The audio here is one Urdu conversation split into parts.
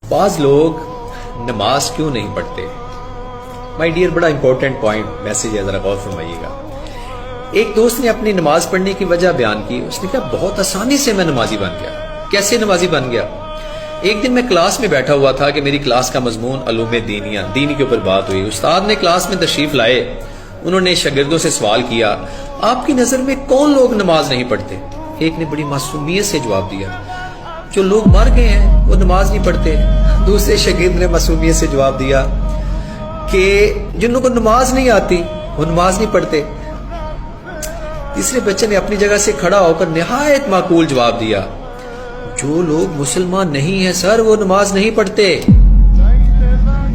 بعض لوگ نماز کیوں نہیں پڑھتے؟ مائی ڈیئر، بڑا امپورٹنٹ پوائنٹ میسج ہے، ذرا غور فرمائیے گا۔ ایک دوست نے اپنی نماز پڑھنے کی وجہ بیان کی۔ اس نے کہا بہت آسانی سے میں نمازی بن گیا۔ کیسے نمازی بن گیا؟ ایک دن میں کلاس میں بیٹھا ہوا تھا کہ میری کلاس کا مضمون علوم دینیہ، دین کے اوپر بات ہوئی۔ استاد نے کلاس میں تشریف لائے، انہوں نے شاگردوں سے سوال کیا، آپ کی نظر میں کون لوگ نماز نہیں پڑھتے؟ ایک نے بڑی معصومیت سے جواب دیا، جو لوگ مر گئے ہیں وہ نماز نہیں پڑھتے۔ دوسرے شاگرد نے معصومیت سے جواب دیا کہ جن لوگوں کو نماز نہیں آتی وہ نماز نہیں پڑھتے۔ تیسرے بچے نے اپنی جگہ سے کھڑا ہو کر نہایت معقول جواب دیا، جو لوگ مسلمان نہیں ہیں سر وہ نماز نہیں پڑھتے۔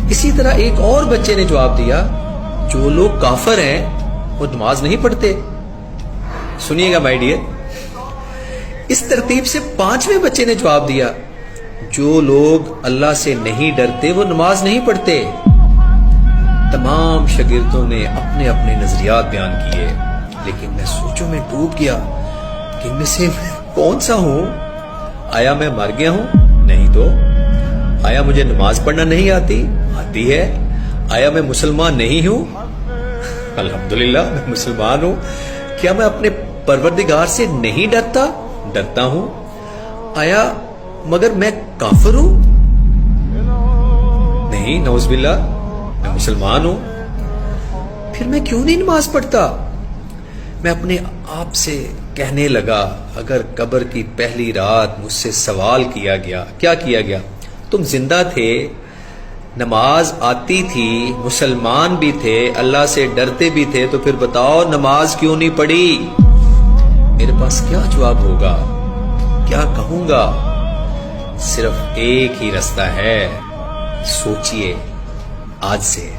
اسی طرح ایک اور بچے نے جواب دیا، جو لوگ کافر ہیں وہ نماز نہیں پڑھتے۔ سنیے گا مائی ڈیئر، اس ترتیب سے پانچویں بچے نے جواب دیا، جو لوگ اللہ سے نہیں ڈرتے وہ نماز نہیں پڑھتے۔ تمام شاگردوں نے اپنے اپنے نظریات بیان کیے، لیکن میں سوچوں میں ڈوب گیا کہ ان میں سے میں کون سا ہوں؟ آیا میں مر گیا ہوں؟ نہیں تو۔ آیا مجھے نماز پڑھنا نہیں آتی؟ آتی ہے۔ آیا میں مسلمان نہیں ہوں؟ الحمدللہ میں مسلمان ہوں۔ کیا میں اپنے پروردگار سے نہیں ڈرتا؟ ڈرتا ہوں۔ آیا مگر میں کافر ہوں؟ نہیں، نعوذ باللہ، میں مسلمان ہوں۔ پھر میں کیوں نہیں نماز پڑھتا؟ میں اپنے آپ سے کہنے لگا، اگر قبر کی پہلی رات مجھ سے سوال کیا گیا، کیا کیا گیا؟ تم زندہ تھے، نماز آتی تھی، مسلمان بھی تھے، اللہ سے ڈرتے بھی تھے، تو پھر بتاؤ نماز کیوں نہیں پڑھی؟ میرے پاس کیا جواب ہوگا؟ کیا کہوں گا؟ صرف ایک ہی راستہ ہے، سوچئے آج سے۔